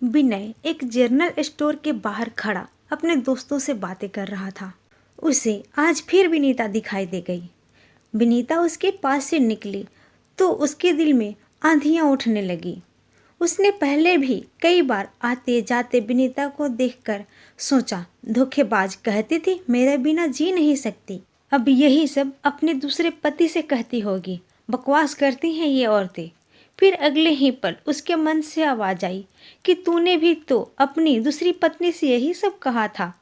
विनय एक general store के बाहर खड़ा अपने दोस्तों से बातें कर रहा था। उसे आज फिर विनीता दिखाई दे गई। विनीता उसके पास से निकली तो उसके दिल में आंधियां उठने लगी। उसने पहले भी कई बार आते जाते विनीता को देखकर सोचा, धोखेबाज कहती थी मेरे बिना जी नहीं सकती। अब यही सब अपने दूसरे पति से कहती होगी। बकवास करती हैं ये औरतें। फिर अगले ही पल उसके मन से आवाज आई कि तूने भी तो अपनी दूसरी पत्नी से यही सब कहा था।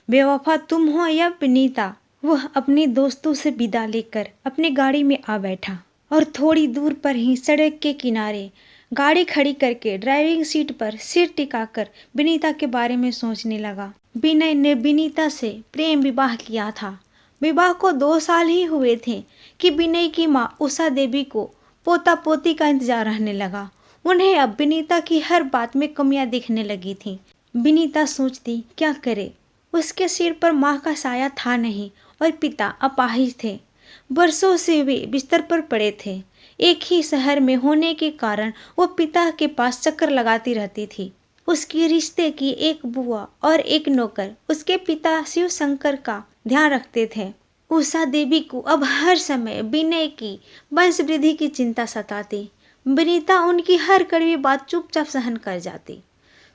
बेवफा तुम हो या विनीता। वह अपने दोस्तों से विदा लेकर अपनी गाड़ी में आ बैठा और थोड़ी दूर पर ही सड़क के किनारे गाड़ी खड़ी करके ड्राइविंग सीट पर सिर टिकाकर विनीता के बारे में सोचने लगा। विनय ने विनीता से प्रेम विवाह किया था। विवाह को 2 साल ही हुए थे कि विनय की माँ उषा देवी को पोता पोती का इंतजार रहने लगा। उन्हें अब विनीता की हर बात में कमियां दिखने लगी थीं। विनीता सोचती क्या करे। उसके सिर पर माँ का साया था नहीं और पिता अपाहिज थे। बरसों से वे बिस्तर पर पड़े थे। एक ही शहर में होने के कारण वो पिता के पास चक्कर लगाती रहती थी। उसके रिश्ते की एक बुआ और एक नौकर उसके पिता शिव शंकर का ध्यान रखते थे। उषा देवी को अब हर समय विनय की वंश वृद्धि की चिंता सताती। विनीता उनकी हर कड़वी बात चुपचाप सहन कर जाती।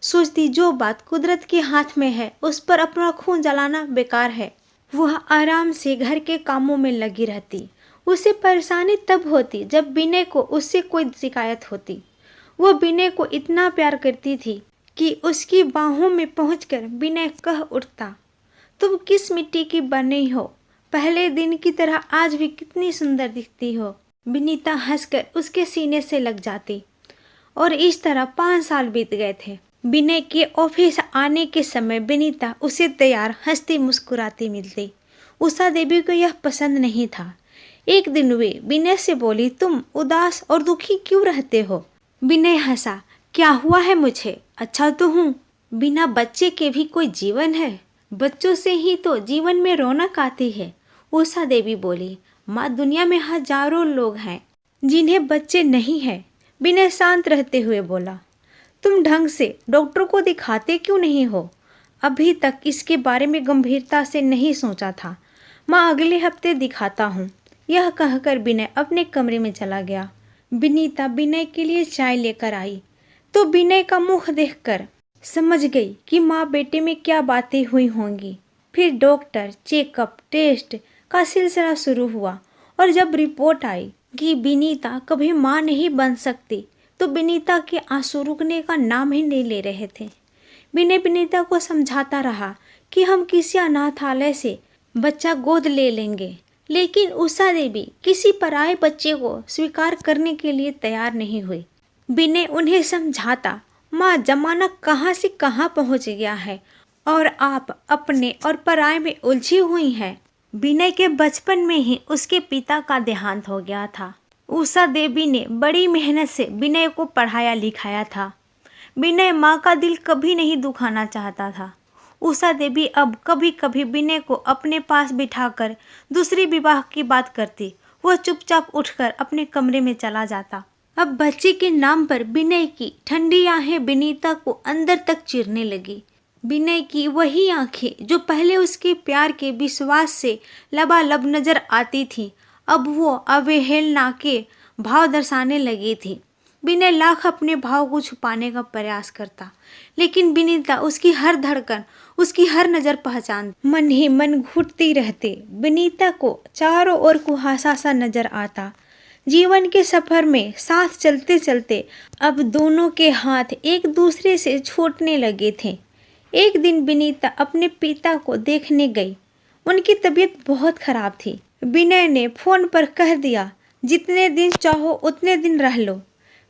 सोचती जो बात कुदरत के हाथ में है उस पर अपना खून जलाना बेकार है। वह आराम से घर के कामों में लगी रहती। उसे परेशानी तब होती जब विनय को उससे कोई शिकायत होती। वह विनय को इतना प्यार करती थी कि उसकी बाहों में पहुंचकर विनय कह उठता, तुम किस मिट्टी की बनी हो, पहले दिन की तरह आज भी कितनी सुंदर दिखती हो। विनीता हंसकर उसके सीने से लग जाती और इस तरह 5 साल बीत गए थे। विनय के ऑफिस आने के समय विनीता उसे तैयार हंसती मुस्कुराती मिलती। उषा देवी को यह पसंद नहीं था। एक दिन वे विनय से बोली, तुम उदास और दुखी क्यों रहते हो। विनय हंसा, क्या हुआ है मुझे, अच्छा तो हूँ। बिना बच्चे के भी कोई जीवन है, बच्चों से ही तो जीवन में रौनक आती है। उषा देवी बोली, माँ दुनिया में हजारों लोग हैं जिन्हें बच्चे नहीं हैं। विनय शांत रहते हुए बोला, तुम ढंग से डॉक्टर को दिखाते क्यों नहीं हो। अभी तक इसके बारे में गंभीरता से नहीं सोचा था। माँ अगले हफ्ते दिखाता हूँ। यह कहकर विनय अपने कमरे में चला गया। विनीता विनय के लिए चाय लेकर आई तो विनय का मुख देखकर समझ गई कि माँ बेटे में क्या बातें हुई होंगी। फिर डॉक्टर, चेकअप, टेस्ट का सिलसिला शुरू हुआ और जब रिपोर्ट आई कि विनीता कभी माँ नहीं बन सकती तो विनीता के आंसू रुकने का नाम ही नहीं ले रहे थे। विनय विनीता को समझाता रहा कि हम किसी अनाथालय से बच्चा गोद ले लेंगे, लेकिन उषा देवी किसी पराये बच्चे को स्वीकार करने के लिए तैयार नहीं हुई। विनय उन्हें समझाता, माँ जमाना कहाँ से कहाँ पहुँच गया है और आप अपने और पराये में उलझी हुई हैं। विनय के बचपन में ही उसके पिता का देहांत हो गया था। उषा देवी ने बड़ी मेहनत से विनय को पढ़ाया लिखाया था। विनय माँ का दिल कभी नहीं दुखाना चाहता था। उषा देवी अब कभी कभी विनय को अपने पास बिठाकर दूसरी विवाह की बात करती। वह चुपचाप उठकर अपने कमरे में चला जाता। अब बच्चे के नाम पर विनय की ठंडी आंखें विनीता को अंदर तक चीरने लगी। विनय की वही आंखें जो पहले उसके प्यार के विश्वास से लबालब नजर आती थी, अब वो अवहेलना के भाव दर्शाने लगी थी। विनय लाख अपने भाव को छुपाने का प्रयास करता, लेकिन विनीता उसकी हर धड़कन, उसकी हर नजर पहचान मन ही मन घुटती रहते। विनीता को चारों ओर कुहासा सा नजर आता। जीवन के सफर में साथ चलते चलते अब दोनों के हाथ एक दूसरे से छूटने लगे थे। एक दिन विनीता अपने पिता को देखने गई। उनकी तबीयत बहुत खराब थी। विनय ने फोन पर कह दिया, जितने दिन चाहो उतने दिन रह लो।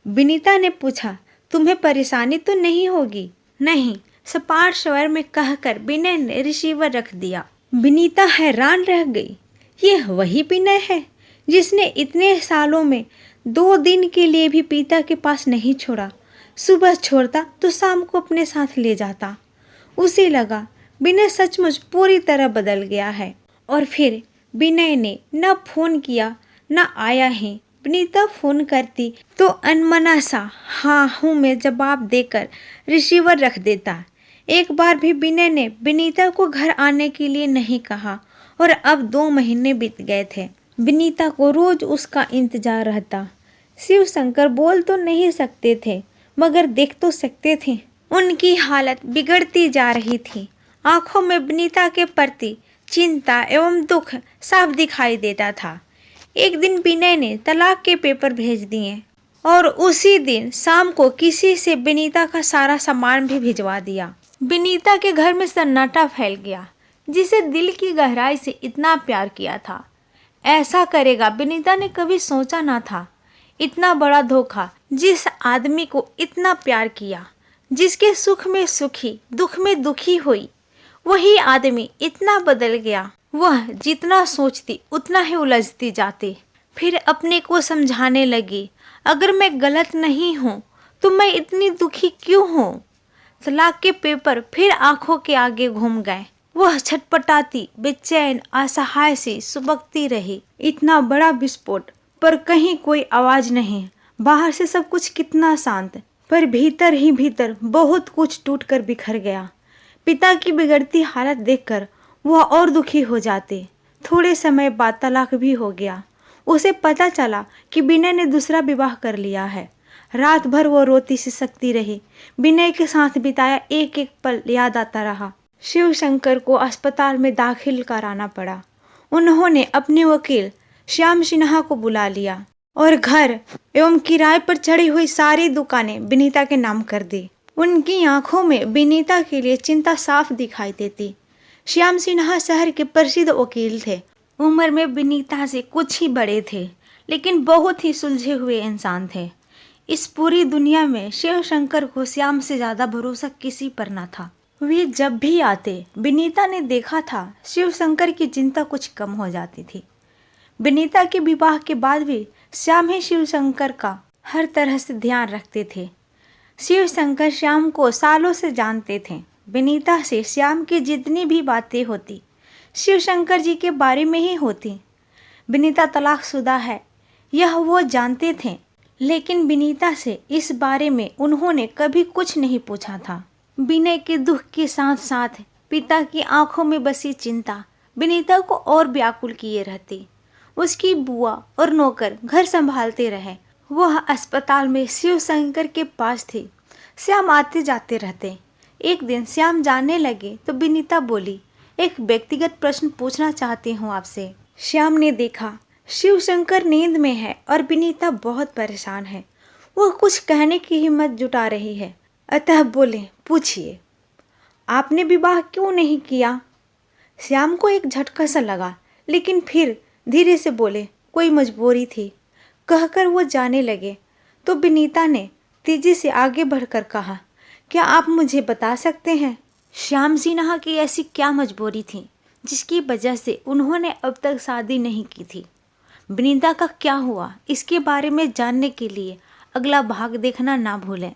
विनीता ने पूछा, तुम्हें परेशानी तो नहीं होगी। नहीं, सपाट स्वर में कहकर विनय ने रिसीवर रख दिया। विनीता हैरान रह गई। यह वही विनय है जिसने इतने सालों में 2 दिन के लिए भी पिता के पास नहीं छोड़ा। सुबह छोड़ता तो शाम को अपने साथ ले जाता। उसे लगा विनय सचमुच पूरी तरह बदल गया है। और फिर विनय ने न फोन किया न आया है। विनीता फ़ोन करती तो अनमना सा हाँ हूँ में जवाब देकर रिसीवर रख देता। एक बार भी विनय ने विनीता को घर आने के लिए नहीं कहा और अब 2 महीने बीत गए थे। विनीता को रोज उसका इंतजार रहता। शिव शंकर बोल तो नहीं सकते थे मगर देख तो सकते थे। उनकी हालत बिगड़ती जा रही थी। आंखों में विनीता के प्रति चिंता एवं दुख साफ दिखाई देता था। एक दिन विनय ने तलाक के पेपर भेज दिए और उसी दिन शाम को किसी से विनीता का सारा सामान भी भिजवा दिया। विनीता के घर में सन्नाटा फैल गया। जिसे दिल की गहराई से इतना प्यार किया था, ऐसा करेगा विनीता ने कभी सोचा ना था। इतना बड़ा धोखा, जिस आदमी को इतना प्यार किया, जिसके सुख में सुखी दुख में दुखी हुई, वही आदमी इतना बदल गया। वह जितना सोचती उतना ही उलझती जाती। फिर अपने को समझाने लगी, अगर मैं गलत नहीं हूँ तो मैं इतनी दुखी क्यों हूँ। तलाक के पेपर फिर आंखों के आगे घूम गए। वह छटपटाती बेचैन असहाय सी सुबकती रही। इतना बड़ा विस्फोट पर कहीं कोई आवाज नहीं। बाहर से सब कुछ कितना शांत, पर भीतर ही भीतर बहुत कुछ टूटकर बिखर गया। पिता की बिगड़ती हालत देखकर वह और दुखी हो जाते। थोड़े समय बाद तलाक भी हो गया। उसे पता चला कि विनय ने दूसरा विवाह कर लिया है। रात भर वो रोती सिसकती रही। विनय के साथ बिताया एक एक पल याद आता रहा। शिव शंकर को अस्पताल में दाखिल कराना पड़ा। उन्होंने अपने वकील श्याम सिन्हा को बुला लिया और घर एवं किराए पर चढ़ी हुई सारी दुकानें विनीता के नाम कर दी। उनकी आंखों में विनीता के लिए चिंता साफ दिखाई देती। श्याम सिन्हा शहर के प्रसिद्ध वकील थे। उम्र में विनीता से कुछ ही बड़े थे, लेकिन बहुत ही सुलझे हुए इंसान थे। इस पूरी दुनिया में शिव शंकर को श्याम से ज़्यादा भरोसा किसी पर न था। वे जब भी आते, विनीता ने देखा था, शिव शंकर की चिंता कुछ कम हो जाती थी। विनीता के विवाह के बाद भी श्याम ही शिव शंकर का हर तरह से ध्यान रखते थे। शिव शंकर श्याम को सालों से जानते थे। विनीता से श्याम की जितनी भी बातें होती, शिव शंकर जी के बारे में ही होती। विनीता तलाकशुदा है, यह वो जानते थे, लेकिन विनीता से इस बारे में उन्होंने कभी कुछ नहीं पूछा था। विनय के दुख के साथ साथ पिता की आंखों में बसी चिंता विनीता को और व्याकुल किए रहती। उसकी बुआ और नौकर घर संभालते रहे। वह अस्पताल में शिव शंकर के पास थी। श्याम आते जाते रहते। एक दिन श्याम जाने लगे तो विनीता बोली, एक व्यक्तिगत प्रश्न पूछना चाहती हूँ आपसे। श्याम ने देखा शिव शंकर नींद में है और विनीता बहुत परेशान है। वह कुछ कहने की हिम्मत जुटा रही है, अतः बोले, पूछिए, आपने विवाह क्यों नहीं किया। श्याम को एक झटका सा लगा, लेकिन फिर धीरे से बोले, कोई मजबूरी थी। कहकर वो जाने लगे तो विनीता ने तेजी से आगे बढ़कर कहा, क्या आप मुझे बता सकते हैं श्याम सिन्हा की ऐसी क्या मजबूरी थी जिसकी वजह से उन्होंने अब तक शादी नहीं की थी। विनीता का क्या हुआ, इसके बारे में जानने के लिए अगला भाग देखना ना भूलें।